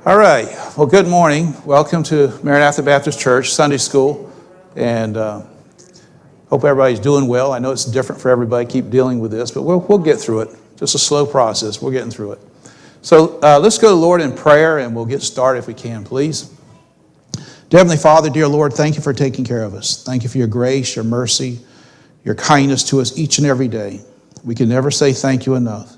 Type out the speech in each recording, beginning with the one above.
All right. Well, good morning. Welcome to Maranatha Baptist Church Sunday School, and hope everybody's doing well. I know it's different for everybody. Keep dealing with this, but we'll get through it. Just a slow process. We're getting through it. So let's go to the Lord in prayer, and we'll get started if we can, please. Dear Heavenly Father, dear Lord, thank you for taking care of us. Thank you for your grace, your mercy, your kindness to us each and every day. We can never say thank you enough.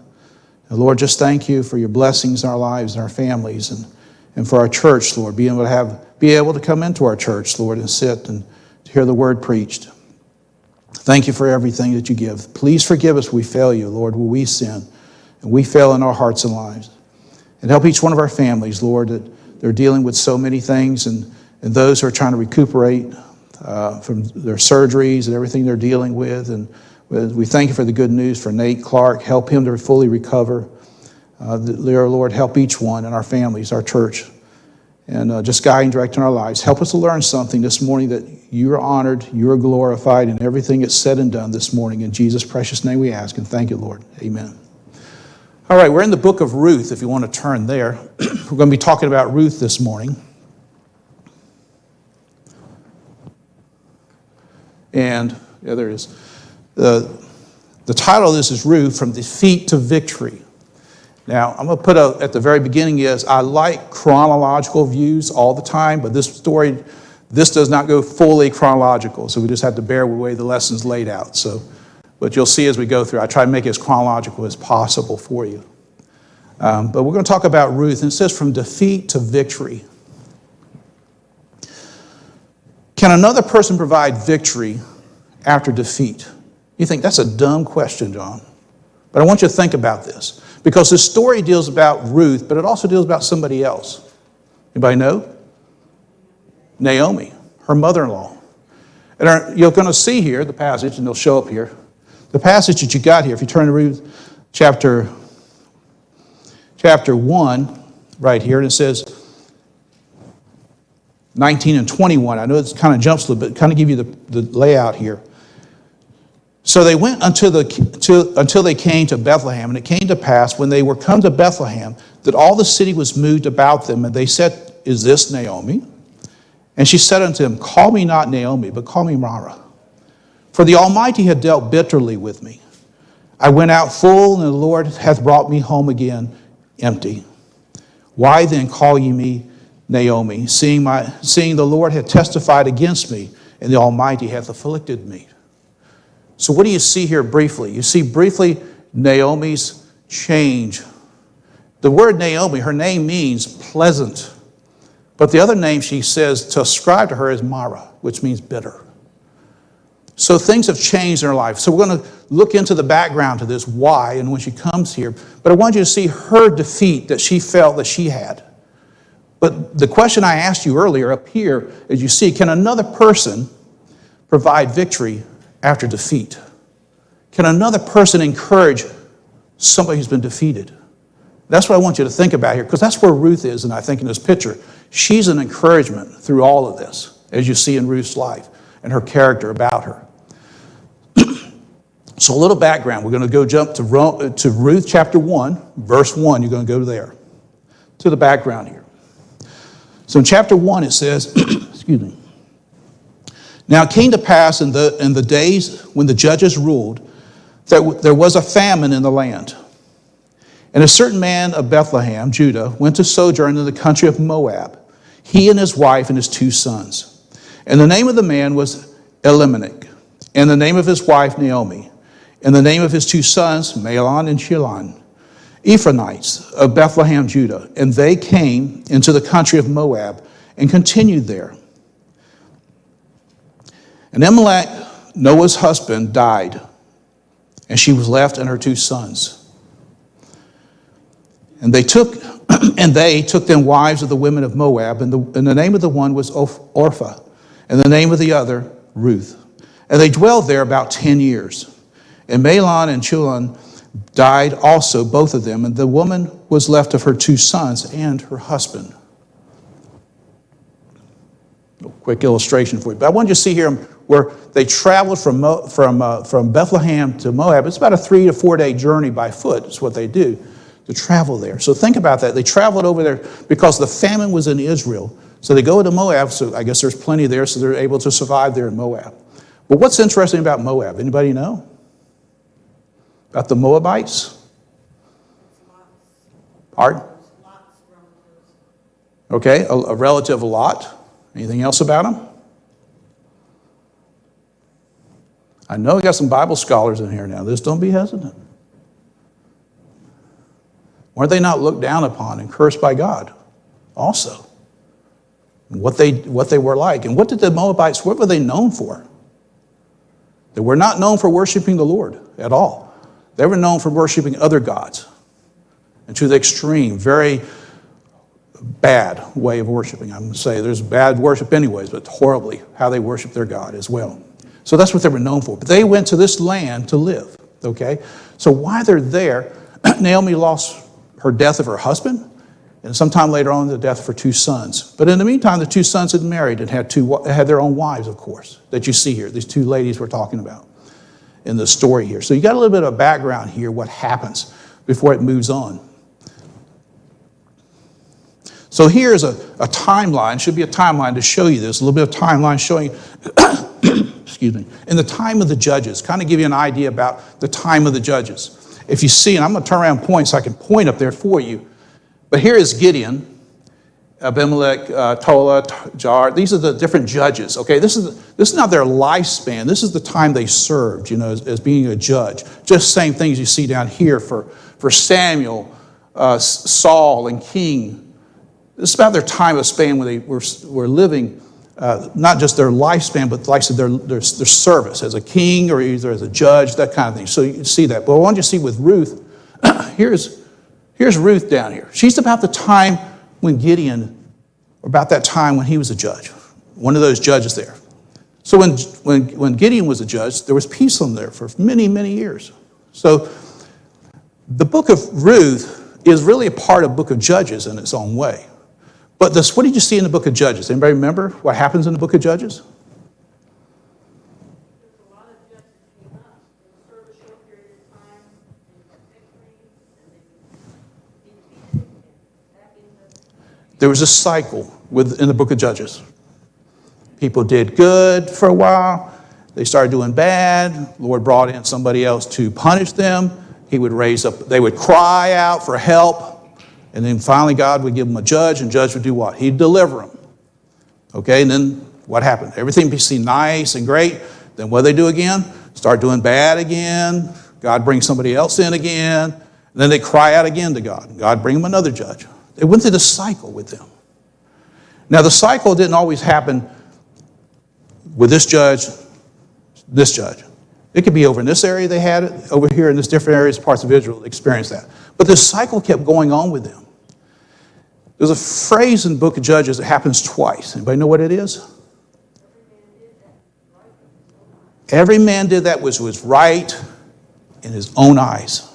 And Lord, just thank you for your blessings in our lives and our families, and for our church, Lord, be able to come into our church, Lord, and sit and to hear the word preached. Thank you for everything that you give. Please forgive us when we fail you, Lord, when we sin, and we fail in our hearts and lives. And help each one of our families, Lord, that they're dealing with so many things, and those who are trying to recuperate from their surgeries and everything they're dealing with. And we thank you for the good news for Nate Clark. Help him to fully recover. Dear Lord, help each one in our families, our church, and just guide and direct in our lives. Help us to learn something this morning, that you are honored, you are glorified in everything that's said and done this morning. In Jesus' precious name we ask, and thank you, Lord. Amen. All right, we're in the book of Ruth, if you want to turn there. We're going to be talking about Ruth this morning. And, yeah, there it is. The title of this is Ruth, From Defeat to Victory. Now, I'm going to put at the very beginning is, I like chronological views all the time, but this story, this does not go fully chronological, so we just have to bear with the way the lesson's laid out. But you'll see as we go through, I try to make it as chronological as possible for you. But we're going to talk about Ruth, and it says from defeat to victory. Can another person provide victory after defeat? You think that's a dumb question, John. But I want you to think about this. Because this story deals about Ruth, but it also deals about somebody else. Anybody know? Naomi, her mother-in-law. And you're going to see here the passage, and it'll show up here. The passage that you got here, if you turn to Ruth chapter 1, right here, and it says 19 and 21. I know it kind of jumps a little bit, kind of give you the layout here. So they went until they came to Bethlehem, and it came to pass when they were come to Bethlehem that all the city was moved about them, and they said, "Is this Naomi?" And she said unto him, "Call me not Naomi, but call me Mara. For the Almighty had dealt bitterly with me. I went out full, and the Lord hath brought me home again empty. Why then call ye me Naomi, seeing the Lord hath testified against me, and the Almighty hath afflicted me?" So what do you see here briefly? You see briefly Naomi's change. The word Naomi, her name means pleasant. But the other name she says to ascribe to her is Mara, which means bitter. So things have changed in her life. So we're going to look into the background to this, why, and when she comes here. But I want you to see her defeat that she felt that she had. But the question I asked you earlier up here, as you see, can another person provide victory after defeat? Can another person encourage somebody who's been defeated? That's what I want you to think about here, because that's where Ruth is, and I think in this picture. She's an encouragement through all of this, as you see in Ruth's life and her character about her. So a little background. We're going to jump to Ruth chapter 1, verse 1. You're going to go there, to the background here. So in chapter 1 it says, excuse me, "Now it came to pass in the days when the judges ruled that there was a famine in the land. And a certain man of Bethlehem, Judah, went to sojourn in the country of Moab, he and his wife and his 2 sons. And the name of the man was Elimelech, and the name of his wife Naomi, and the name of his 2 sons Mahlon and Chilion, Ephrathites of Bethlehem, Judah. And they came into the country of Moab and continued there. And Elimelech, Noah's husband, died, and she was left and her 2 sons. And they took them wives of the women of Moab, and the name of the one was Orpah, and the name of the other Ruth. And they dwelled there about 10 years. And Mahlon and Chilion died also, both of them, and the woman was left of her 2 sons and her husband. A quick illustration for you. But I want you to see here where they traveled from Bethlehem to Moab. It's about a 3 to 4 day journey by foot. That's what they do. to travel there. So think about that. They traveled over there because the famine was in Israel. So they go to Moab, so I guess there's plenty there, so they're able to survive there in Moab. But what's interesting about Moab? Anybody know? About the Moabites? Pardon? Okay, a relative Lot. Anything else about them? I know we got some Bible scholars in here now. Don't be hesitant. Weren't they not looked down upon and cursed by God also? What they were like. And what did the Moabites, what were they known for? They were not known for worshiping the Lord at all. They were known for worshiping other gods. And to the extreme, very bad way of worshiping. I'm going to say there's bad worship anyways, but horribly how they worship their God as well. So that's what they were known for. But they went to this land to live, okay? So while they're there, Naomi lost her death of her husband, and sometime later on, the death of her 2 sons. But in the meantime, the 2 sons had married and had their own wives, of course, that you see here, these 2 ladies we're talking about in the story here. So you got a little bit of background here, what happens before it moves on. So here's a timeline, should be a timeline to show you this, a little bit of timeline showing, excuse me, in the time of the judges, kind of give you an idea about the time of the judges. If you see, and I'm going to turn around and point so I can point up there for you, but here is Gideon, Abimelech, Tola, Jar. These are the different judges, okay? This is not their lifespan. This is the time they served, as being a judge. Just same things you see down here for Samuel, Saul, and King. This is about their time of span when they were living, not just their lifespan, but like I said, their service as a king or either as a judge, that kind of thing. So you can see that. But I want you to see with Ruth, here's Ruth down here. She's about the time when Gideon, or about that time when he was a judge, one of those judges there. So when Gideon was a judge, there was peace on there for many, many years. So the book of Ruth is really a part of the book of Judges in its own way. But what did you see in the book of Judges? Anybody remember what happens in the book of Judges? A lot of judges came up. They served a short period of time, and got victory, and they defeated back in There was a cycle in the book of Judges. People did good for a while. They started doing bad. The Lord brought in somebody else to punish them. They would cry out for help. And then finally God would give them a judge, and judge would do what? He'd deliver them. Okay, and then what happened? Everything seemed nice and great. Then what do they do again? Start doing bad again. God brings somebody else in again. And then they cry out again to God. God bring them another judge. They went through the cycle with them. Now the cycle didn't always happen with this judge. It could be over in this area they had it, over here in this different areas, parts of Israel experienced that. But this cycle kept going on with them. There's a phrase in the book of Judges that happens twice. Anybody know what it is? Every man did that which was right in his own eyes.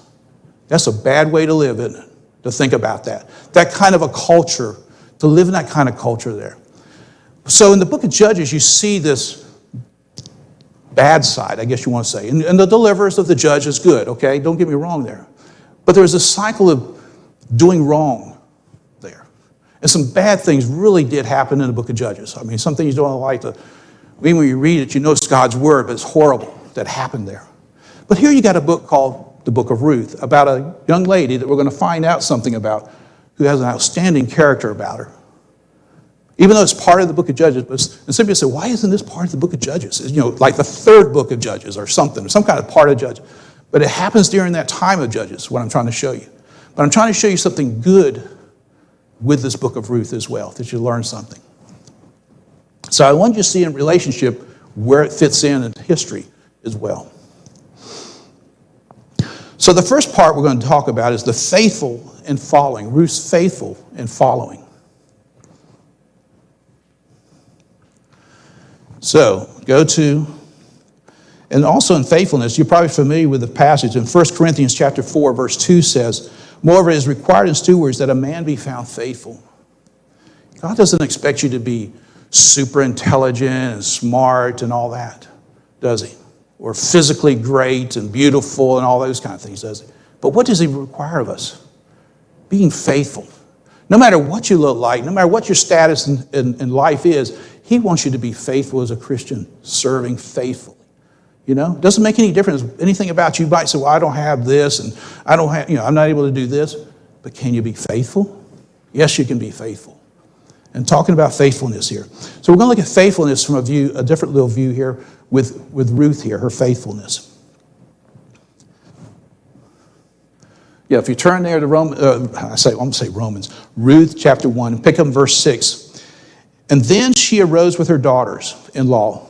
That's a bad way to live, isn't it? To think about that. That kind of a culture, to live in that kind of culture there. So in the book of Judges, you see this bad side, I guess you want to say. And the deliverance of the judge is good, okay? Don't get me wrong there. But there's a cycle of doing wrong there. And some bad things really did happen in the book of Judges. I mean, some things you don't like to, when you read it, you know it's God's word, but it's horrible that happened there. But here you got a book called the book of Ruth, about a young lady that we're going to find out something about, who has an outstanding character about her. Even though it's part of the book of Judges, but and some people say, why isn't this part of the book of Judges? It's, like the third book of Judges or something, or some kind of part of Judges. But it happens during that time of Judges, what I'm trying to show you. But I'm trying to show you something good with this book of Ruth as well, that you learn something. So I want you to see in relationship where it fits in history as well. So the first part we're going to talk about is the faithful and following. Ruth's faithful and following. So go to, and also in faithfulness, you're probably familiar with the passage in 1 Corinthians chapter 4, verse 2 says, moreover, it is required in stewards that a man be found faithful. God doesn't expect you to be super intelligent and smart and all that, does he? Or physically great and beautiful and all those kind of things, does he? But what does he require of us? being faithful. No matter what you look like, no matter what your status in life is, he wants you to be faithful as a Christian, serving faithfully. You know, it doesn't make any difference. Anything about you might say, well, I don't have this, and I don't have, I'm not able to do this. But can you be faithful? Yes, you can be faithful. And talking about faithfulness here. So we're going to look at faithfulness from a different little view here with Ruth here, her faithfulness. Yeah, if you turn there to Romans, Ruth chapter 1, and pick up verse 6. And then she arose with her daughters-in-law,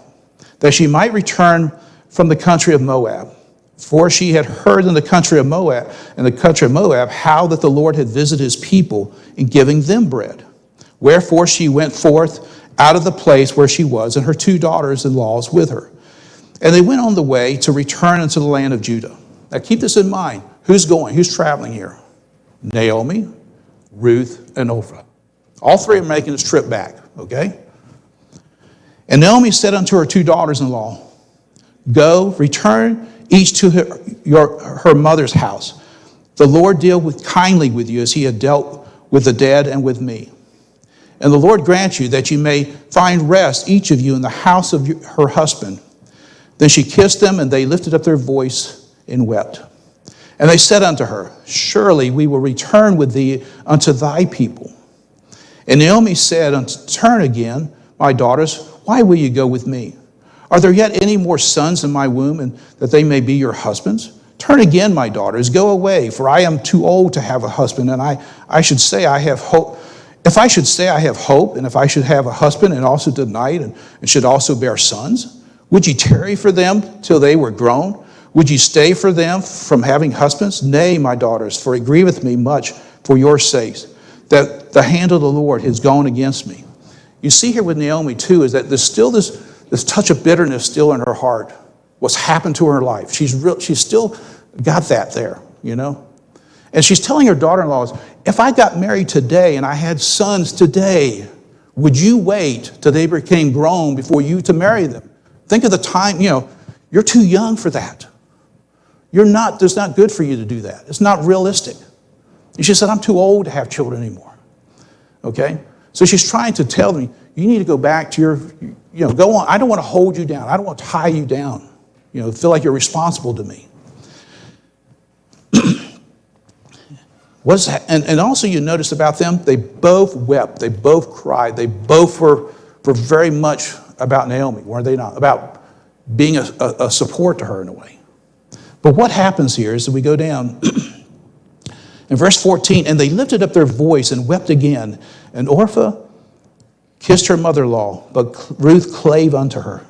that she might return from the country of Moab. For she had heard in the country of Moab, how that the Lord had visited his people in giving them bread. Wherefore she went forth out of the place where she was, and her 2 daughters-in-laws with her. And they went on the way to return unto the land of Judah. Now keep this in mind. Who's going? Who's traveling here? Naomi, Ruth, and Orpah. All 3 are making this trip back, okay? And Naomi said unto her 2 daughters-in-law, Go, return each to her mother's house. The Lord deal kindly with you as he had dealt with the dead and with me. And the Lord grant you that you may find rest, each of you, in the house of her husband. Then she kissed them, and they lifted up their voice and wept. And they said unto her, Surely we will return with thee unto thy people. And Naomi said, Turn again, my daughters, why will you go with me? Are there yet any more sons in my womb, and that they may be your husbands? Turn again, my daughters, go away, for I am too old to have a husband, and I should say I have hope. If I should say I have hope, and if I should have a husband and also deny it, and should also bear sons, would ye tarry for them till they were grown? Would ye stay for them from having husbands? Nay, my daughters, for it grieveth me much for your sakes, that the hand of the Lord has gone against me. You see here with Naomi too, is that there's still this touch of bitterness still in her heart. What's happened to her life. She's still got that there, And she's telling her daughter-in-laws, if I got married today and I had sons today, would you wait till they became grown before you to marry them? Think of the time, you're too young for that. It's not good for you to do that. It's not realistic. And she said, I'm too old to have children anymore. Okay? So she's trying to tell me, you need to go back to go on. I don't want to hold you down. I don't want to tie you down. Feel like you're responsible to me. And also you notice about them, they both wept. They both cried. They both were very much about Naomi, weren't they not? About being a support to her in a way. But what happens here is that we go down in verse 14, and they lifted up their voice and wept again. And Orpah kissed her mother-in-law, but Ruth clave unto her.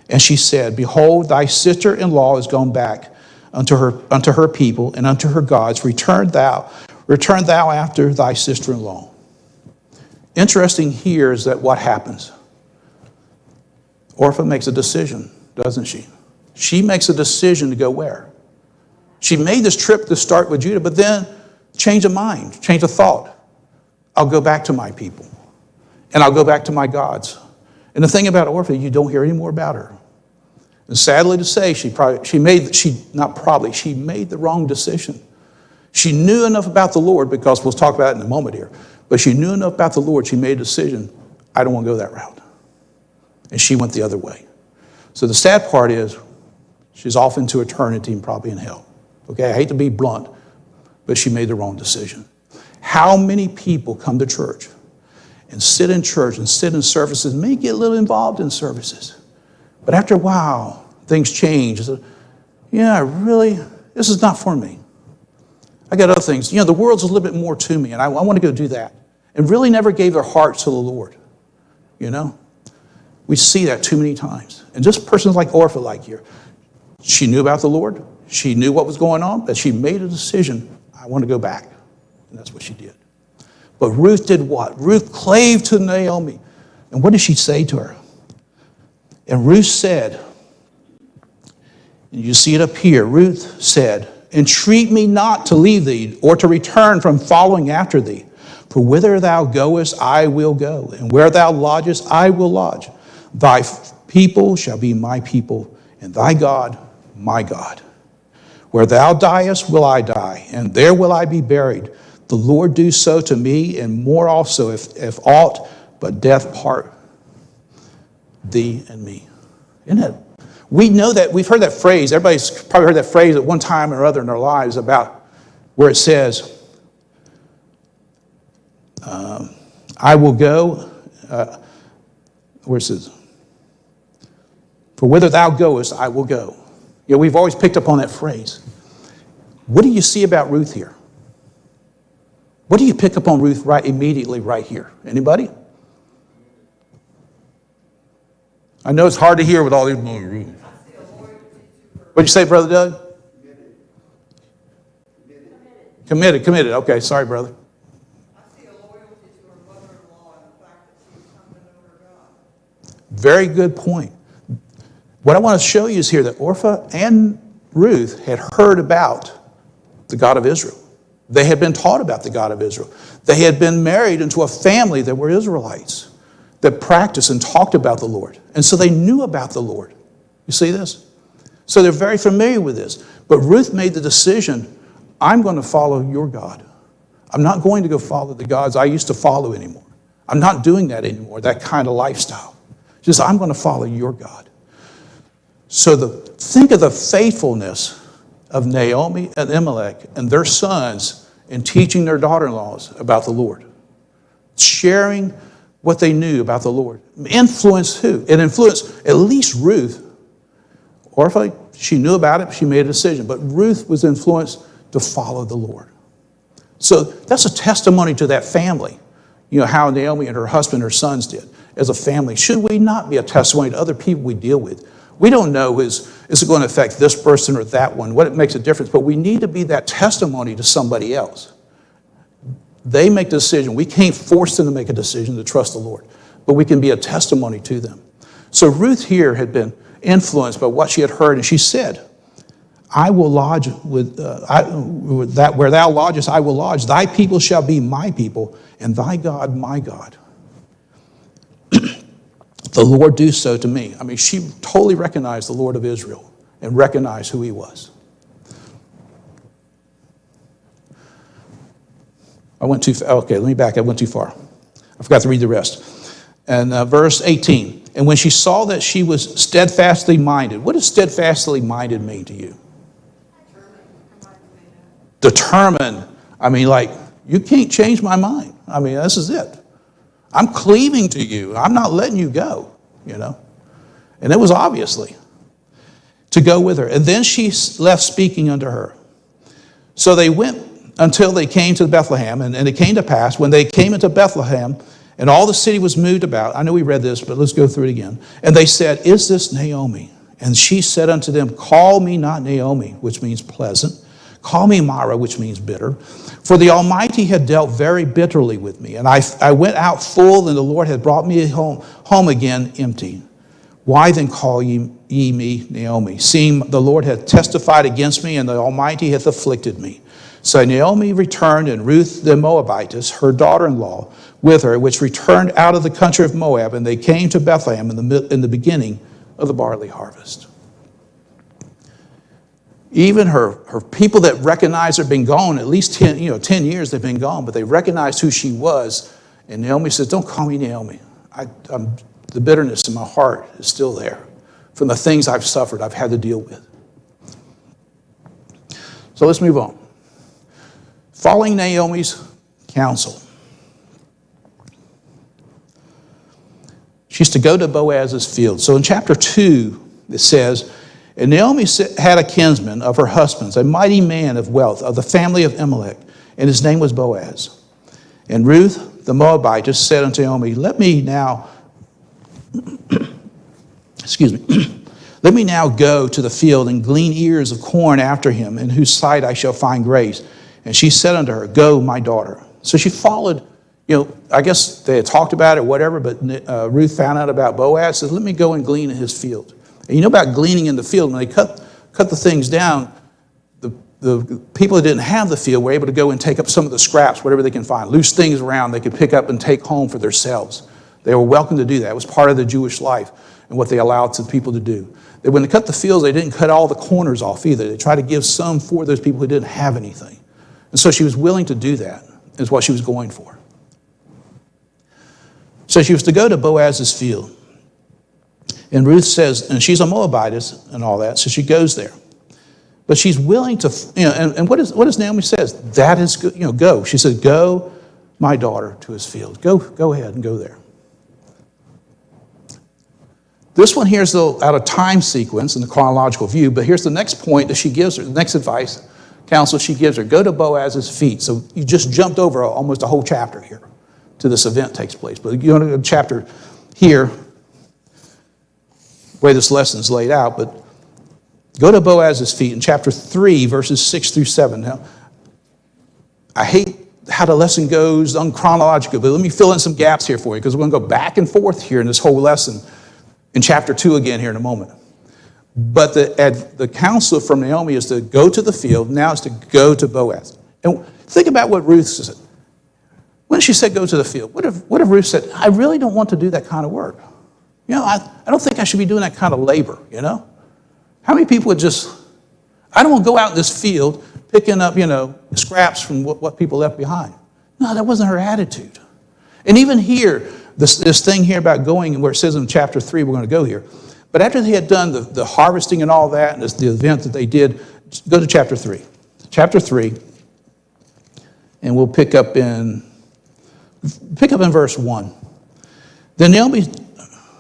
And she said, Behold, thy sister-in-law is gone back unto her people and unto her gods. Return thou after thy sister-in-law. Interesting here is that what happens? Orpah makes a decision, doesn't she? She makes a decision to go where? She made this trip to start with Judah, but then change of mind, change of thought. I'll go back to my people, and I'll go back to my gods. And the thing about Orpah, you don't hear any more about her. And sadly to say, she made the wrong decision. She knew enough about the Lord, because we'll talk about it in a moment here, but she knew enough about the Lord, she made a decision, I don't want to go that route. And she went the other way. So the sad part is, she's off into eternity and probably in hell. Okay, I hate to be blunt, but she made the wrong decision. How many people come to church and sit in church and sit in services, may get a little involved in services, but after a while, things change. This is not for me. I got other things. The world's a little bit more to me, and I want to go do that. And really never gave their hearts to the Lord. We see that too many times. And just persons like Orpah, she knew about the Lord. She knew what was going on, but she made a decision, I want to go back. And that's what she did. But Ruth did what? Ruth clave to Naomi. And what did she say to her? And Ruth said, and you see it up here, Ruth said, Entreat me not to leave thee, or to return from following after thee. For whither thou goest, I will go, and where thou lodgest, I will lodge. Thy people shall be my people, and thy God, my God. Where thou diest, will I die, and there will I be buried. the Lord do so to me, and more also, if aught but death part thee and me. Isn't it? We know that, we've heard that phrase, everybody's probably heard that phrase at one time or other in their lives about where it says, I will go, where it says, for whither thou goest, I will go. You know, we've always picked up on that phrase. What do you see about Ruth here? What do you pick up on Ruth immediately right here? Anybody? I know it's hard to hear with all these. What'd you say, Brother Doug? Committed. Okay, sorry, brother. I see a loyalty to her mother-in-law and the fact that she's come to know her God. Very good point. What I want to show you is here that Orpah and Ruth had heard about the God of Israel. They had been taught about the God of Israel. They had been married into a family that were Israelites, that practiced and talked about the Lord. And so they knew about the Lord. You see this? So they're very familiar with this. But Ruth made the decision, I'm going to follow your God. I'm not going to go follow the gods I used to follow anymore. I'm not doing that anymore, that kind of lifestyle. Just, I'm going to follow your God. So think of the faithfulness of Naomi and Elimelech and their sons in teaching their daughter-in-laws about the Lord. Sharing what they knew about the Lord. Influenced who? It influenced at least Ruth. Orpah, she knew about it, she made a decision. But Ruth was influenced to follow the Lord. So that's a testimony to that family. You know, how Naomi and her husband, her sons did as a family. Should we not be a testimony to other people we deal with? We don't know, is it going to affect this person or that one, what it makes a difference, but we need to be that testimony to somebody else. They make the decision. We can't force them to make a decision to trust the Lord, but we can be a testimony to them. So Ruth here had been influenced by what she had heard, and she said, I will lodge with that where thou lodgest, I will lodge. Thy people shall be my people, and thy God my God. The Lord do so to me. I mean, she totally recognized the Lord of Israel and recognized who he was. I went too far. Okay, let me back. I went too far. I forgot to read the rest. And verse 18. And when she saw that she was steadfastly minded. What does steadfastly minded mean to you? Determined. I mean, like, you can't change my mind. I mean, this is it. I'm cleaving to you. I'm not letting you go, you know. And it was obviously to go with her. And then she left speaking unto her. So they went until they came to Bethlehem. And it came to pass, when they came into Bethlehem, and all the city was moved about. I know we read this, but let's go through it again. And they said, is this Naomi? And she said unto them, call me not Naomi, which means pleasant. Call me Mara, which means bitter. For the Almighty had dealt very bitterly with me. And I went out full, and the Lord had brought me home again empty. Why then call ye me Naomi? Seeing the Lord hath testified against me, and the Almighty hath afflicted me. So Naomi returned, and Ruth the Moabitess, her daughter-in-law, with her, which returned out of the country of Moab, and they came to Bethlehem in the beginning of the barley harvest. Even her people that recognized her had been gone, at least 10 years they've been gone, but they recognized who she was. And Naomi says, don't call me Naomi. The bitterness in my heart is still there from the things I've suffered, I've had to deal with. So let's move on. Following Naomi's counsel. She's to go to Boaz's field. So in chapter 2, it says, and Naomi had a kinsman of her husband's, a mighty man of wealth, of the family of Elimelech, and his name was Boaz. And Ruth the Moabitess said unto Naomi, let me now go to the field and glean ears of corn after him, in whose sight I shall find grace. And she said unto her, go, my daughter. So she followed, I guess they had talked about it or whatever, but Ruth found out about Boaz, says, let me go and glean in his field. And you know about gleaning in the field, when they cut the things down, the people that didn't have the field were able to go and take up some of the scraps, whatever they can find, loose things around they could pick up and take home for themselves. They were welcome to do that. It was part of the Jewish life and what they allowed the people to do. When they cut the fields, they didn't cut all the corners off either. They tried to give some for those people who didn't have anything. And so she was willing to do that. is what she was going for. So she was to go to Boaz's field. And Ruth says, and she's a Moabitess and all that, so she goes there. But she's willing to, and what does Naomi says? That is good, go. She said, go, my daughter, to his field. Go ahead and go there. This one here is out of time sequence in the chronological view, but here's the next point that she gives her, the next advice, counsel she gives her, go to Boaz's feet. So you just jumped over almost a whole chapter here to this event takes place. But you go to the chapter here, the way this lesson is laid out, but go to Boaz's feet in chapter 3, verses 6 through 7. Now, I hate how the lesson goes unchronological, but let me fill in some gaps here for you because we're going to go back and forth here in this whole lesson in chapter 2 again here in a moment. But the counsel from Naomi is to go to the field. Now it's to go to Boaz. And think about what Ruth said. When she said go to the field, what if Ruth said, I really don't want to do that kind of work. I don't think I should be doing that kind of labor, How many people would I don't want to go out in this field picking up, scraps from what people left behind. No, that wasn't her attitude. And even here, this thing here about going, where it says in chapter 3, we're going to go here. But after they had done the harvesting and all that, and the event that they did, go to chapter 3. Chapter 3, and we'll pick up in verse 1. Then Naomi,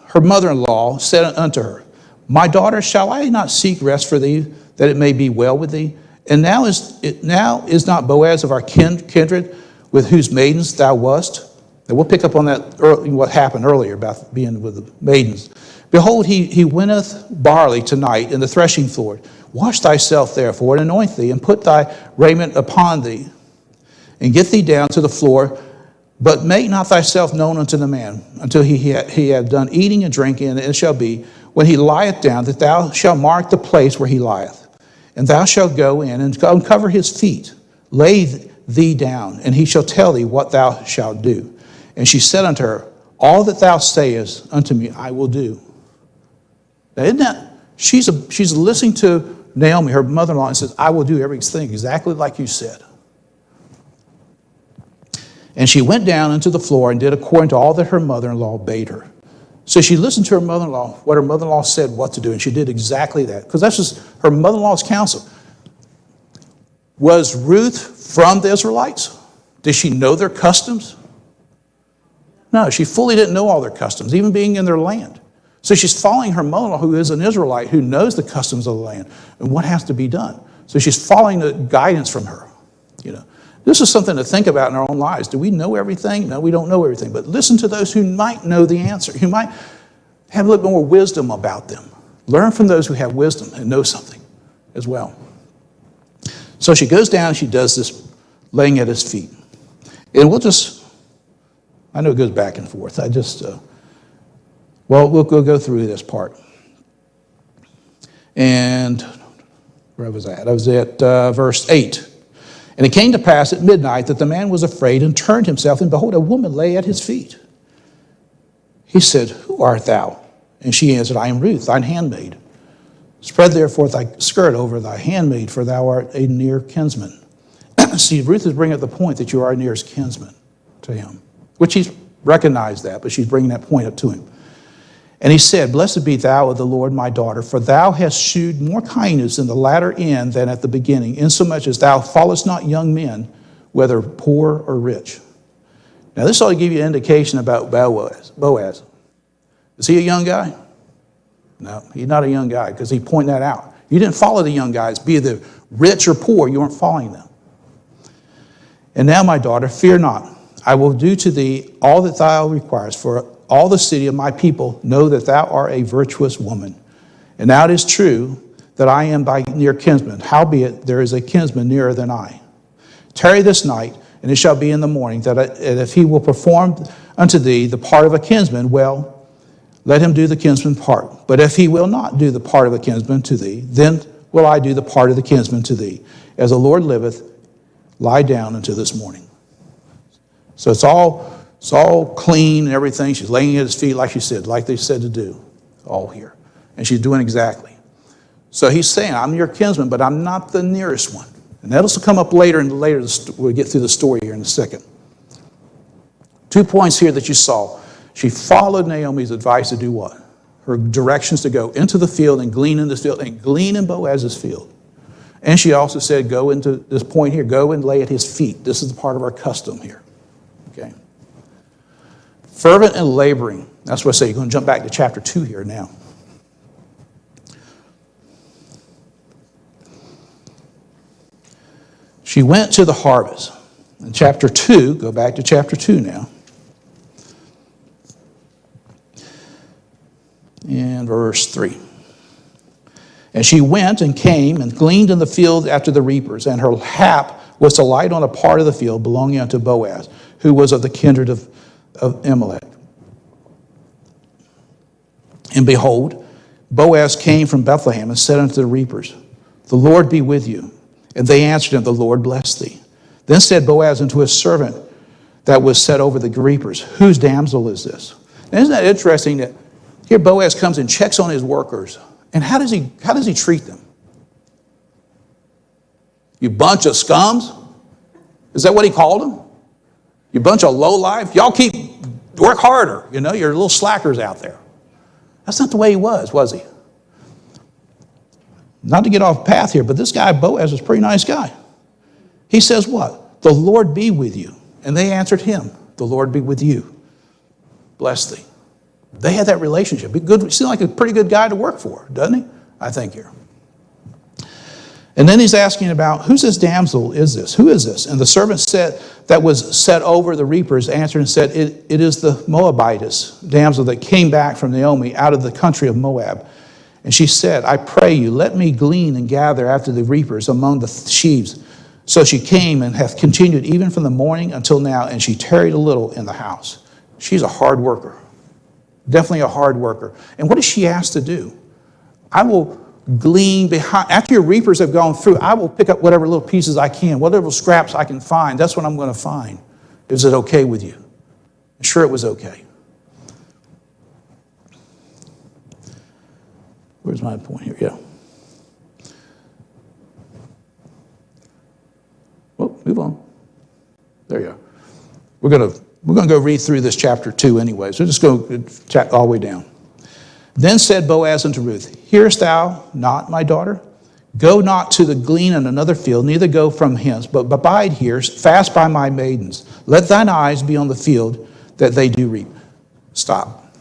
her mother-in-law, said unto her, my daughter, shall I not seek rest for thee, that it may be well with thee? And now is not Boaz of our kindred, with whose maidens thou wast? And we'll pick up on that what happened earlier about being with the maidens. Behold, he winneth barley tonight in the threshing floor. Wash thyself therefore, and anoint thee, and put thy raiment upon thee, and get thee down to the floor, but make not thyself known unto the man, until he have done eating and drinking, and it shall be, when he lieth down, that thou shalt mark the place where he lieth. And thou shalt go in and uncover his feet, lay thee down, and he shall tell thee what thou shalt do. And she said unto her, all that thou sayest unto me, I will do. Now, isn't that, she's listening to Naomi, her mother-in-law, and says, I will do everything exactly like you said. And she went down into the floor and did according to all that her mother-in-law bade her. So she listened to her mother-in-law, what her mother-in-law said what to do, and she did exactly that. Because that's just her mother-in-law's counsel. Was Ruth from the Israelites? Did she know their customs? No, she fully didn't know all their customs, even being in their land. So she's following her mother-in-law, who is an Israelite, who knows the customs of the land and what has to be done. So she's following the guidance from her. This is something to think about in our own lives. Do we know everything? No, we don't know everything. But listen to those who might know the answer, who might have a little bit more wisdom about them. Learn from those who have wisdom and know something as well. So she goes down and she does this laying at his feet. And I know it goes back and forth. We'll go through this part. And where was I at? I was at verse 8. And it came to pass at midnight that the man was afraid and turned himself, and behold, a woman lay at his feet. He said, who art thou? And she answered, I am Ruth, thine handmaid. Spread therefore thy skirt over thy handmaid, for thou art a near kinsman. See, Ruth is bringing up the point that you are a nearest kinsman to him, which he's recognized that, but she's bringing that point up to him. And he said, blessed be thou of the Lord, my daughter, for thou hast shewed more kindness in the latter end than at the beginning, insomuch as thou followest not young men, whether poor or rich. Now this ought to give you an indication about Boaz. Is he a young guy? No, he's not a young guy, because he pointed that out. You didn't follow the young guys, be they rich or poor, you weren't following them. And now, my daughter, fear not. I will do to thee all that thou requirest, for all the city of my people know that thou art a virtuous woman. And now it is true that I am thy near kinsman. Howbeit there is a kinsman nearer than I. Tarry this night, and it shall be in the morning, that if he will perform unto thee the part of a kinsman, well, let him do the kinsman part. But if he will not do the part of a kinsman to thee, then will I do the part of the kinsman to thee. As the Lord liveth, lie down until this morning. So it's all clean and everything. She's laying at his feet like she said, like they said to do, all here. And she's doing exactly. So he's saying, I'm your kinsman, but I'm not the nearest one. And that'll come up later, and later we'll get through the story here in a second. 2 points here that you saw. She followed Naomi's advice to do what? Her directions to go into the field and glean in this field and glean in Boaz's field. And she also said, go into this point here, go and lay at his feet. This is the part of our custom here. Okay. Fervent and laboring. That's what I say. You're going to jump back to chapter 2 here now. She went to the harvest. In chapter 2, go back to chapter 2 now. And verse 3. And she went and came and gleaned in the field after the reapers, and her hap was to light on a part of the field belonging unto Boaz, who was of the kindred of Elimelech. And behold, Boaz came from Bethlehem and said unto the reapers, the Lord be with you. And they answered him, the Lord bless thee. Then said Boaz unto his servant that was set over the reapers, whose damsel is this? Now, isn't that interesting that here Boaz comes and checks on his workers. And how does he treat them? You bunch of scums? Is that what he called them? You bunch of lowlife? Y'all work harder. You know, you're little slackers out there. That's not the way he was he? Not to get off path here, but this guy Boaz was a pretty nice guy. He says what? The Lord be with you. And they answered him, the Lord be with you. Bless thee. They had that relationship. He seemed like a pretty good guy to work for, doesn't he? I think here. And then he's asking about, whose this damsel is this? Who is this? And the servant said that was set over the reapers answered and said, it is the Moabitess damsel that came back from Naomi out of the country of Moab. And she said, I pray you, let me glean and gather after the reapers among the sheaves. So she came and hath continued even from the morning until now, and she tarried a little in the house. She's a hard worker. Definitely a hard worker. And what does she ask to do? I will glean behind. After your reapers have gone through, I will pick up whatever little pieces I can, whatever scraps I can find. That's what I'm going to find. Is it okay with you? I'm sure it was okay. Where's my point here? Yeah. Well, move on. There you are. We're going to go read through this chapter 2 anyway, so just go all the way down. Then said Boaz unto Ruth, hearest thou not, my daughter? Go not to the glean in another field, neither go from hence, but abide here, fast by my maidens. Let thine eyes be on the field that they do reap. Stop.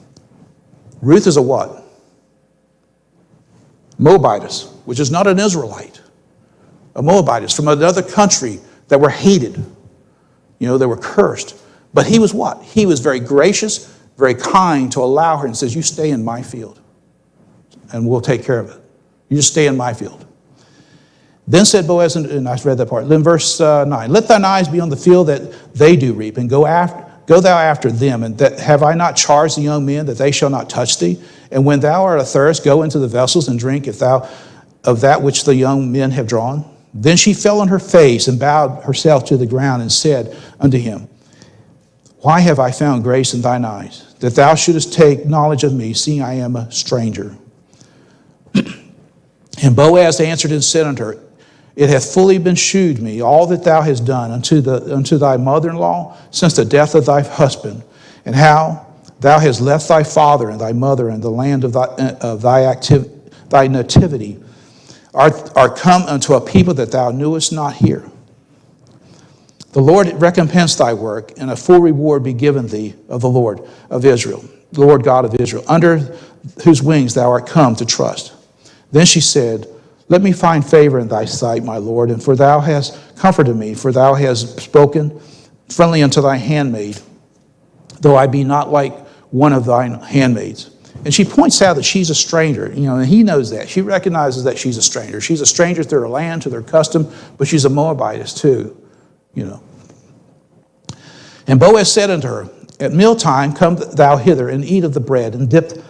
Ruth is a what? Moabitess, which is not an Israelite. A Moabitess from another country that were hated. You know, they were cursed. But he was what? He was very gracious, very kind to allow her and says, you stay in my field and we'll take care of it. You just stay in my field. Then said Boaz, and I read that part. Then verse 9, let thine eyes be on the field that they do reap, and go thou after them. And that have I not charged the young men that they shall not touch thee? And when thou art athirst, go into the vessels and drink if thou of that which the young men have drawn. Then she fell on her face and bowed herself to the ground and said unto him, why have I found grace in thine eyes, that thou shouldest take knowledge of me, seeing I am a stranger? And Boaz answered and said unto her, it hath fully been shewed me all that thou hast done unto thy mother-in-law since the death of thy husband, and how thou hast left thy father and thy mother and the land of thy nativity, art come unto a people that thou knewest not here. The Lord recompense thy work, and a full reward be given thee of the Lord of Israel, the Lord God of Israel, under whose wings thou art come to trust. Then she said, let me find favor in thy sight, my Lord, and for thou hast comforted me, for thou hast spoken friendly unto thy handmaid, though I be not like one of thine handmaids. And she points out that she's a stranger, you know, and he knows that. She recognizes that she's a stranger. She's a stranger to their land, to their custom, but she's a Moabitess too, you know. And Boaz said unto her, at mealtime come thou hither and eat of the bread, and dip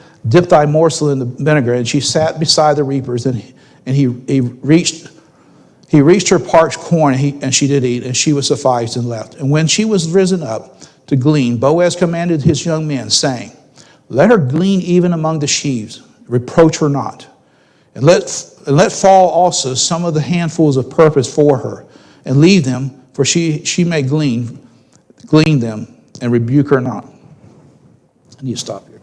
thy morsel in the vinegar. And she sat beside the reapers, and he reached her parched corn, and she did eat, and she was sufficed and left. And when she was risen up to glean, Boaz commanded his young men, saying, let her glean even among the sheaves, reproach her not. And let and let fall also some of the handfuls of purpose for her, and leave them, for she may glean them, and rebuke her not. I need to stop here.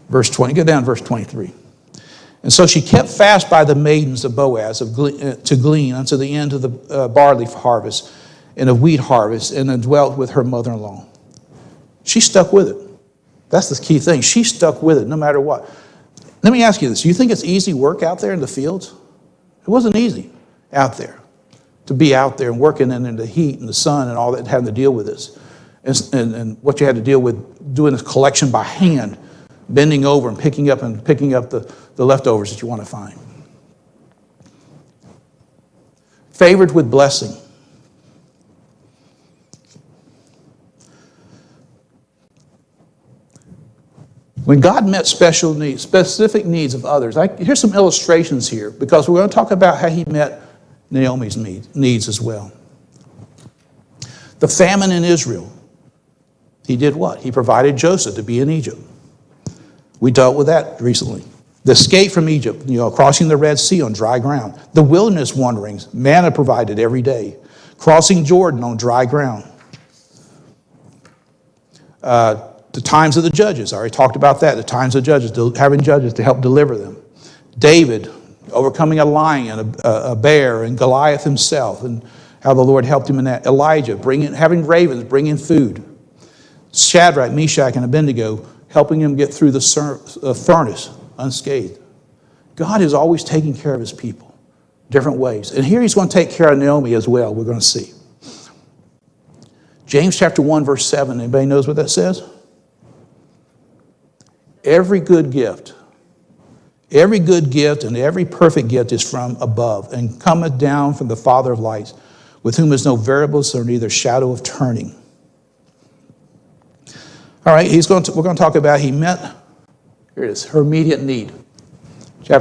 Verse 20, go down to verse 23. And so she kept fast by the maidens of Boaz to glean unto the end of the barley harvest and of wheat harvest, and then dwelt with her mother-in-law. She stuck with it. That's the key thing. She stuck with it no matter what. Let me ask you this. You think it's easy work out there in the fields? It wasn't easy out there to be out there and working in the heat and the sun and all that, having to deal with this. And what you had to deal with doing this collection by hand, bending over and picking up the leftovers that you want to find. Favored with blessing. When God met specific needs of others, here's some illustrations here, because we're going to talk about how he met Naomi's needs as well. The famine in Israel. He did what? He provided Joseph to be in Egypt. We dealt with that recently. The escape from Egypt, crossing the Red Sea on dry ground. The wilderness wanderings, manna provided every day. Crossing Jordan on dry ground. The times of the judges, I already talked about that. The times of judges, having judges to help deliver them. David, overcoming a lion and a bear, and Goliath himself, and how the Lord helped him in that. Elijah, having ravens, bringing food. Shadrach, Meshach, and Abednego, helping him get through the furnace unscathed. God is always taking care of his people, different ways. And here he's going to take care of Naomi as well, we're going to see. James chapter 1, verse 7, anybody knows what that says? Every good gift and every perfect gift is from above, and cometh down from the Father of lights, with whom is no variableness or neither shadow of turning. All right, we're going to talk about he met, here it is, her immediate need.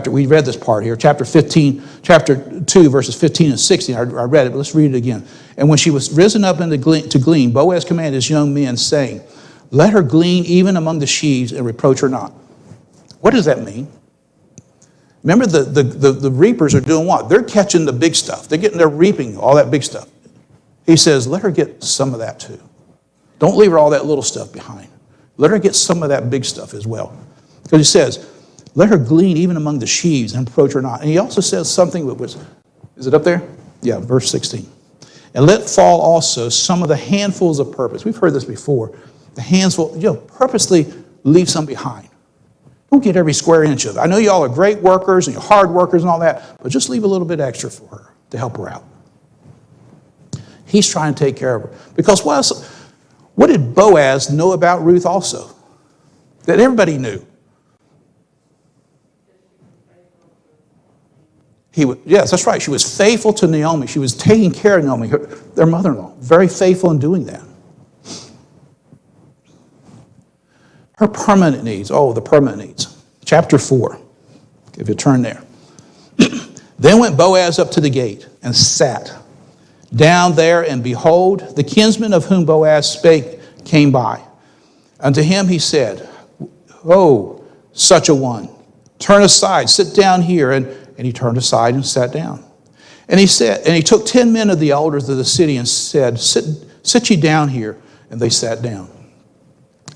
We read this part here, chapter 2, verses 15 and 16. I read it, but let's read it again. And when she was risen up to glean, Boaz commanded his young men, saying, let her glean even among the sheaves, and reproach her not. What does that mean? Remember, the reapers are doing what? They're catching the big stuff. They're reaping all that big stuff. He says, let her get some of that too. Don't leave her all that little stuff behind. Let her get some of that big stuff as well. Because he says, let her glean even among the sheaves, and reproach her not. And he also says something that was, is it up there? Yeah, verse 16. And let fall also some of the handfuls of purpose. We've heard this before. The handful, purposely leave some behind. Don't get every square inch of it. I know y'all are great workers and you're hard workers and all that, but just leave a little bit extra for her to help her out. He's trying to take care of her. Because what did Boaz know about Ruth also? That everybody knew. Yes, that's right. She was faithful to Naomi. She was taking care of Naomi, their mother-in-law. Very faithful in doing that. Her permanent needs. Oh, the permanent needs. Chapter 4. If you turn there. Then went Boaz up to the gate and sat down there, and behold, the kinsman of whom Boaz spake came by. Unto him he said, oh, such a one, turn aside, sit down here. And he turned aside and sat down. And he took 10 men of the elders of the city and said, sit ye down here. And they sat down.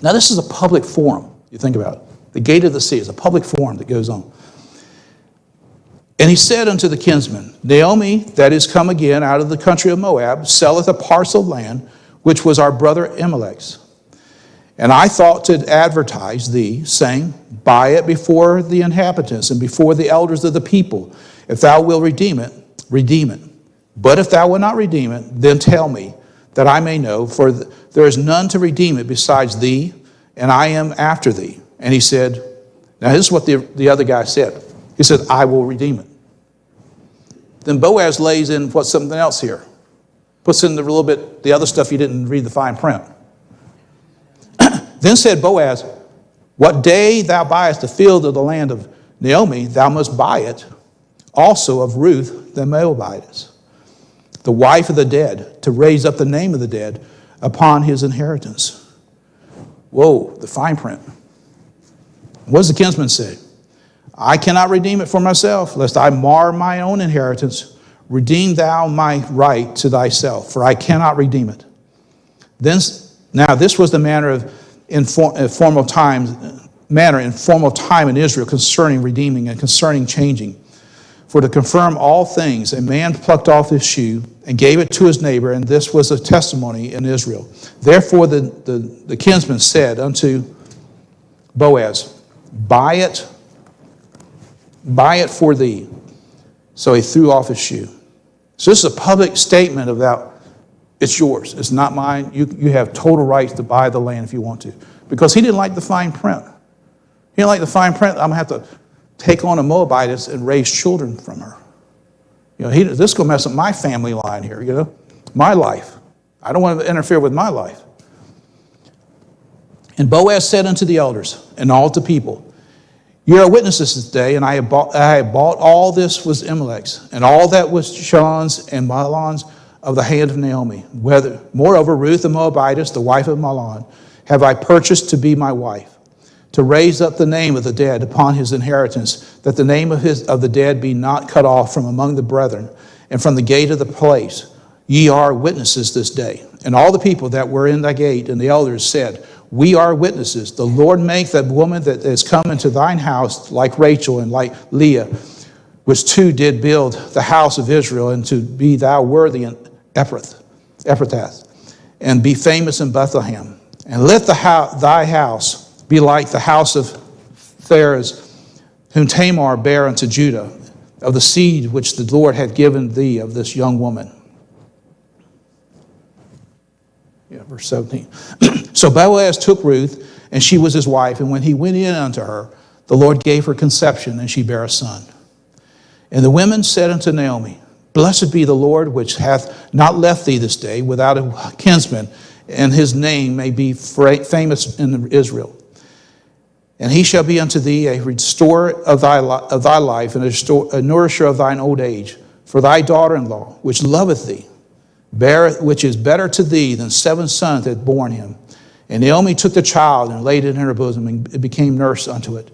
Now this is a public forum. You think about it. The gate of the city is a public forum that goes on. And he said unto the kinsman, Naomi, that is come again out of the country of Moab, selleth a parcel of land, which was our brother Elimelech's. And I thought to advertise thee, saying, buy it before the inhabitants and before the elders of the people. If thou wilt redeem it, redeem it. But if thou wilt not redeem it, then tell me, that I may know, for there is none to redeem it besides thee, and I am after thee. And he said, now this is what the other guy said. He said, I will redeem it. Then Boaz lays in something else here. Puts in the other stuff you didn't read the fine print. Then said Boaz, what day thou buyest the field of the land of Naomi, thou must buy it also of Ruth the Moabitess, the wife of the dead, to raise up the name of the dead upon his inheritance. Whoa, the fine print. What does the kinsman say? I cannot redeem it for myself, lest I mar my own inheritance. Redeem thou my right to thyself, for I cannot redeem it. Now this was the manner in formal time in Israel concerning redeeming and concerning changing. For to confirm all things, a man plucked off his shoe and gave it to his neighbor, and this was a testimony in Israel. Therefore the kinsman said unto Boaz, buy it for thee. So he threw off his shoe. So this is a public statement about, it's yours, it's not mine. You have total rights to buy the land if you want to. Because he didn't like the fine print. He didn't like the fine print. I'm going to have to take on a Moabitess and raise children from her. This is going to mess up my family line here, my life. I don't want to interfere with my life. And Boaz said unto the elders and all the people, ye are witnesses this day, and I have bought all this was Elimelech's, and all that was Chilion's and Mahlon's of the hand of Naomi. Moreover, Ruth the Moabitess, the wife of Mahlon, have I purchased to be my wife, to raise up the name of the dead upon his inheritance, that the name of the dead be not cut off from among the brethren, and from the gate of the place. Ye are witnesses this day. And all the people that were in the gate and the elders said, we are witnesses. The Lord make that woman that is come into thine house like Rachel and like Leah, which two did build the house of Israel, and to be thou worthy in Ephrathah, and be famous in Bethlehem. And let thy house be like the house of Pharez, whom Tamar bare unto Judah, of the seed which the Lord had given thee of this young woman. Verse 17. So Boaz took Ruth, and she was his wife. And when he went in unto her, the Lord gave her conception, and she bare a son. And the women said unto Naomi, blessed be the Lord, which hath not left thee this day without a kinsman, and his name may be famous in Israel. And he shall be unto thee a restorer of thy life, and a nourisher of thine old age, for thy daughter-in-law, which loveth thee, which is better to thee than 7 sons that had borne him. And Naomi took the child and laid it in her bosom, and it became nurse unto it.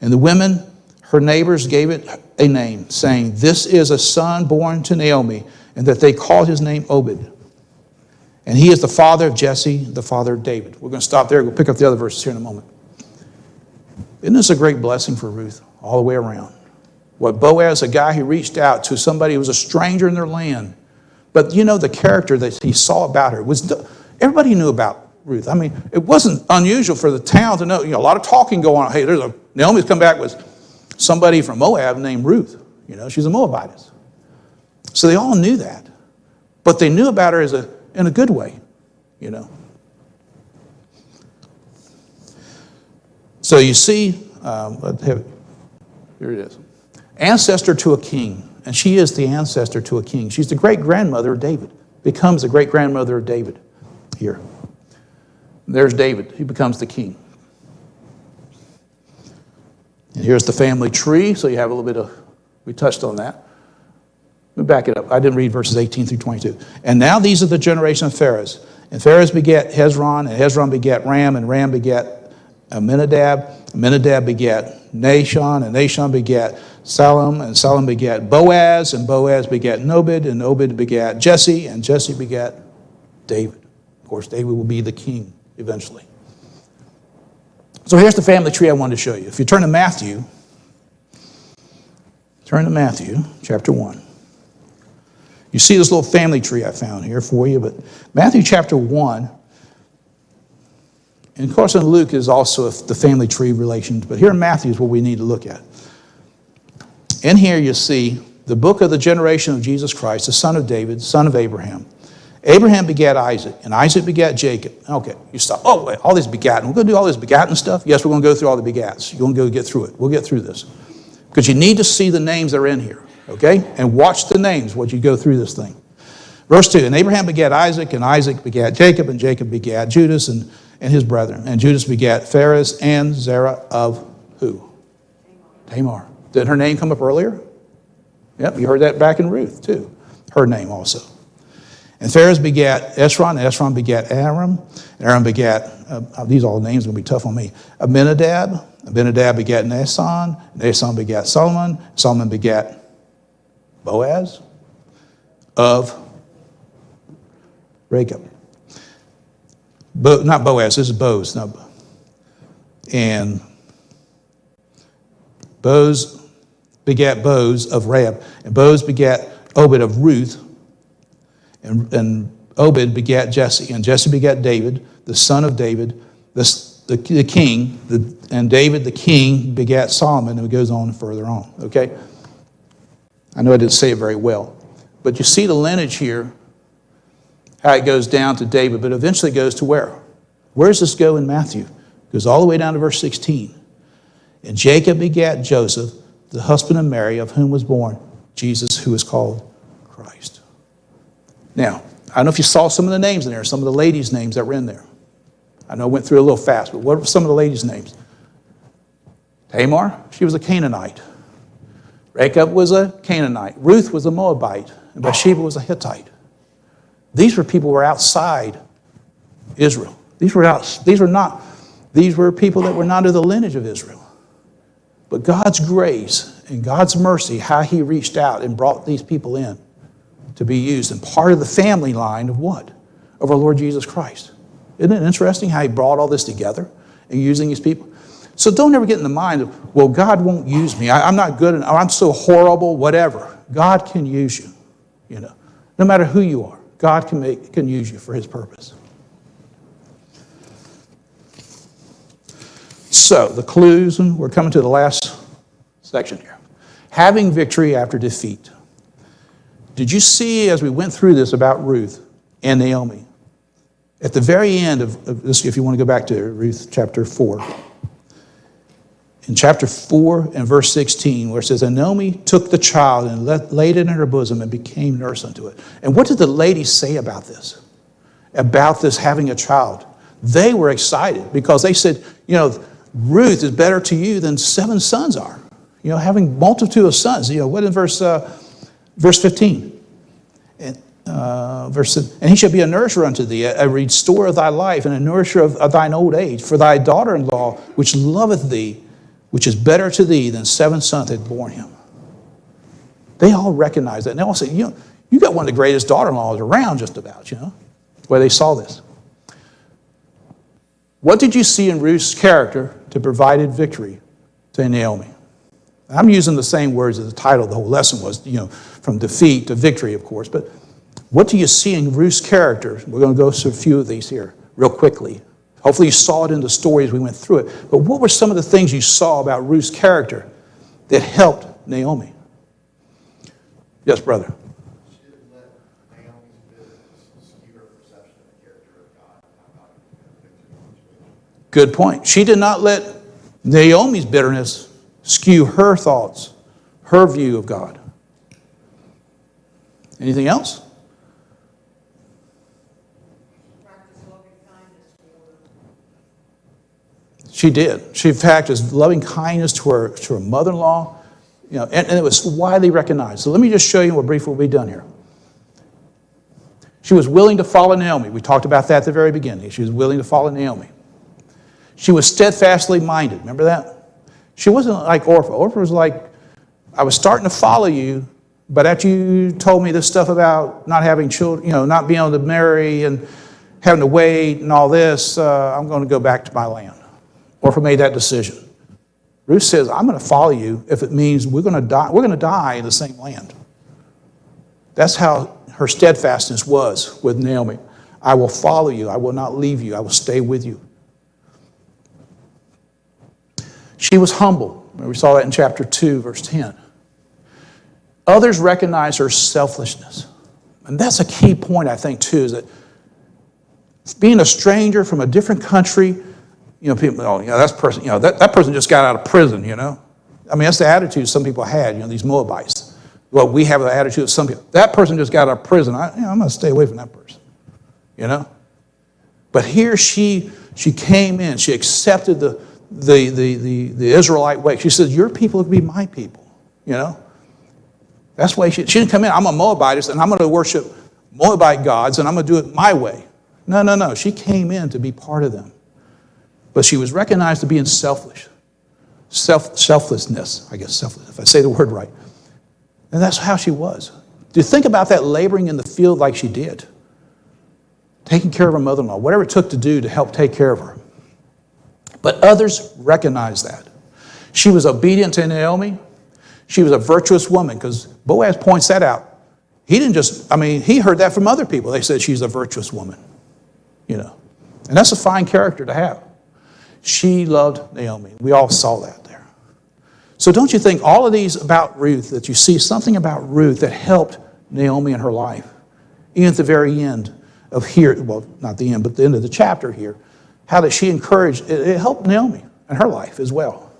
And the women, her neighbors, gave it a name, saying, this is a son born to Naomi, and that they called his name Obed. And he is the father of Jesse, the father of David. We're going to stop there. We'll pick up the other verses here in a moment. Isn't this a great blessing for Ruth all the way around? What Boaz, a guy who reached out to somebody who was a stranger in their land, but the character that he saw about her was, everybody knew about Ruth. I mean, it wasn't unusual for the town to know, a lot of talking going on. Hey, Naomi's come back with somebody from Moab named Ruth. She's a Moabitess. So they all knew that. But they knew about her in a good way, So you see, here it is. Ancestor to a king. And she is the ancestor to a king. She's the great-grandmother of David. Becomes the great-grandmother of David here. There's David. He becomes the king. And here's the family tree. So you have a little bit of, we touched on that. Let me back it up. I didn't read verses 18 through 22. And now these are the generation of Pharez. And Pharez begat Hezron, and Hezron begat Ram, and Ram begat Amminadab. Amminadab begat Nahshon, and Nahshon begat Salem, and Salem begat Boaz, and Boaz begat Obed, and Obed begat Jesse, and Jesse begat David. Of course, David will be the king eventually. So here's the family tree I wanted to show you. If you turn to Matthew chapter 1. You see this little family tree I found here for you, but Matthew chapter 1, and of course in Luke is also the family tree relations, but here in Matthew is what we need to look at. In here you see the book of the generation of Jesus Christ, the son of David, son of Abraham. Abraham begat Isaac, and Isaac begat Jacob. Okay, you stop. Oh, wait, all these begotten. We're going to do all this begotten stuff? Yes, we're going to go through all the begats. You're going to go get through it. We'll get through this. Because you need to see the names that are in here, okay? And watch the names as you go through this thing. Verse 2, and Abraham begat Isaac, and Isaac begat Jacob, and Jacob begat Judas and his brethren. And Judas begat Pharez and Zerah of who? Tamar. Did her name come up earlier? Yep, you heard that back in Ruth too. Her name also. And Phares begat Esron, and Esron begat Aram, and Aram begat, these all names are going to be tough on me, Abinadab. Abinadab begat Naasson, and Naasson begat Solomon. Solomon begat Boaz of Rachab. Not Boaz, this is Boaz. No. And Boaz begat Boaz of Rahab, and Boaz begat Obed of Ruth, and Obed begat Jesse, and Jesse begat David, the son of David, the king, and David the king begat Solomon, and it goes on further on, okay? I know I didn't say it very well, but you see the lineage here, how it goes down to David, but eventually goes to where? Where does this go in Matthew? It goes all the way down to verse 16. And Jacob begat Joseph, the husband of Mary, of whom was born Jesus, who is called Christ. Now, I don't know if you saw some of the names in there, some of the ladies' names that were in there. I know I went through a little fast, but what were some of the ladies' names? Tamar, she was a Canaanite. Rachab was a Canaanite. Ruth was a Moabite. And Bathsheba was a Hittite. These were people who were outside Israel. These were people that were not of the lineage of Israel. But God's grace and God's mercy, how he reached out and brought these people in to be used, and part of the family line of what? Of our Lord Jesus Christ. Isn't it interesting how he brought all this together and using these people? So don't ever get in the mind of, well, God won't use me. I'm not good, or I'm so horrible, whatever. God can use you, no matter who you are. God can use you for his purpose. So the clues, and we're coming to the last section here. Having victory after defeat. Did you see as we went through this about Ruth and Naomi? At the very end of this, if you want to go back to Ruth chapter 4. In chapter 4 and verse 16, where it says, and Naomi took the child and laid it in her bosom and became nurse unto it. And what did the ladies say about this? About this having a child? They were excited because they said, Ruth is better to you than 7 sons are. Having multitude of sons. What in verse 15? And he shall be a nourisher unto thee, a restorer of thy life, and a nourisher of thine old age. For thy daughter-in-law, which loveth thee, which is better to thee than 7 sons that had borne him. They all recognized that. And they all said, you got one of the greatest daughter-in-laws around just about, where they saw this. What did you see in Ruth's character to provide victory to Naomi? I'm using the same words as the title of the whole lesson was, from defeat to victory, of course. But what do you see in Ruth's character? We're going to go through a few of these here real quickly. Hopefully you saw it in the story as we went through it. But what were some of the things you saw about Ruth's character that helped Naomi? Yes, brother. She didn't let Naomi's business skew her perception of the character of God and how God can victory in each situation. Good point. She did not let Naomi's bitterness skew her thoughts, her view of God. Anything else? She did. She, in fact, is loving kindness to her mother-in-law, and it was widely recognized. So let me just show you what briefly will be done here. She was willing to follow Naomi. We talked about that at the very beginning. She was willing to follow Naomi. She was steadfastly minded. Remember that? She wasn't like Orpah. Orpah was like, I was starting to follow you, but after you told me this stuff about not having children, not being able to marry and having to wait and all this, I'm going to go back to my land. Orpah made that decision. Ruth says, I'm going to follow you if it means we're going to die. We're going to die in the same land. That's how her steadfastness was with Naomi. I will follow you. I will not leave you. I will stay with you. She was humble. We saw that in chapter 2, verse 10. Others recognize her selflessness. And that's a key point, I think, too, is that being a stranger from a different country, people, that person, that person just got out of prison, I mean, that's the attitude some people had, these Moabites. Well, we have the attitude of some people. That person just got out of prison. I'm going to stay away from that person, But here she came in. She accepted the Israelite way. She said, your people will be my people, That's why she didn't come in. I'm a Moabitess, and I'm going to worship Moabite gods, and I'm going to do it my way. No, no, no. She came in to be part of them. But she was recognized to be in selflessness, I guess, if I say the word right. And that's how she was. Do you think about that, laboring in the field like she did? Taking care of her mother-in-law, whatever it took to do to help take care of her. But others recognized that. She was obedient to Naomi. She was a virtuous woman, because Boaz points that out. He didn't just, he heard that from other people. They said she's a virtuous woman, And that's a fine character to have. She loved Naomi. We all saw that there. So don't you think all of these about Ruth, that you see something about Ruth that helped Naomi in her life? Even at the very end of here, well, not the end, but the end of the chapter here, how that she encouraged, it helped Naomi in her life as well.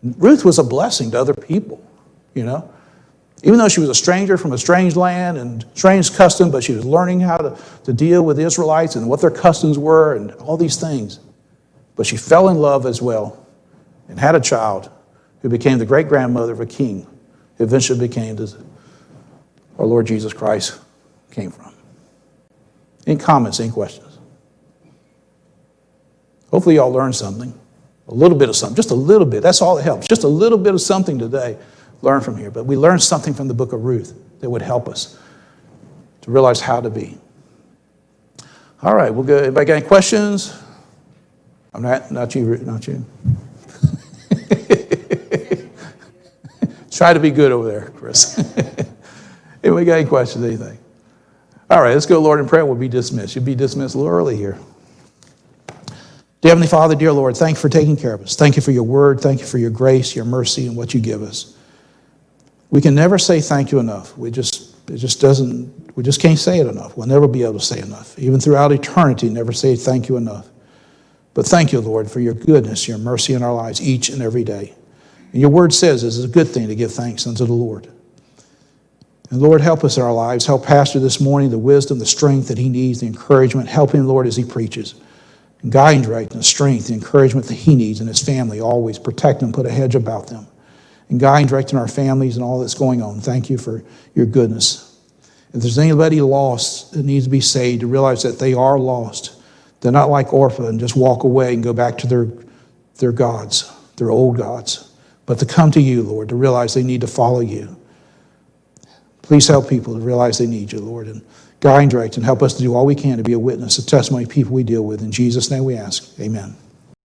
Ruth was a blessing to other people, Even though she was a stranger from a strange land and strange custom, but she was learning how to deal with the Israelites and what their customs were and all these things. But she fell in love as well and had a child who became the great-grandmother of a king who eventually became our Lord Jesus Christ came from. Any comments, any questions? Hopefully y'all learned something. A little bit of something, just a little bit. That's all that helps. Just a little bit of something today. Learn from here. But we learned something from the book of Ruth that would help us to realize how to be. All right, we'll go. Anybody got any questions? I'm not you. Try to be good over there, Chris. Anybody got any questions, anything? All right, let's go, Lord, in prayer. We'll be dismissed. You'll be dismissed a little early here. Dear Heavenly Father, dear Lord, thank you for taking care of us. Thank you for your word. Thank you for your grace, your mercy, and what you give us. We can never say thank you enough. We just can't say it enough. We'll never be able to say enough. Even throughout eternity, never say thank you enough. But thank you, Lord, for your goodness, your mercy in our lives each and every day. And your word says it's a good thing to give thanks unto the Lord. And Lord, help us in our lives. Help Pastor this morning, the wisdom, the strength that he needs, the encouragement. Help him, Lord, as he preaches. And guide and direct, and the strength, the encouragement that he needs, and his family. Always protect them, put a hedge about them. And guide and direct in our families and all that's going on. Thank you for your goodness. If there's anybody lost that needs to be saved, to realize that they are lost. They're not like Orpah and just walk away and go back to their gods, their old gods. But to come to you, Lord, to realize they need to follow you. Please help people to realize they need you, Lord, and guide and direct and help us to do all we can to be a witness, a testimony of people we deal with. In Jesus' name we ask, amen.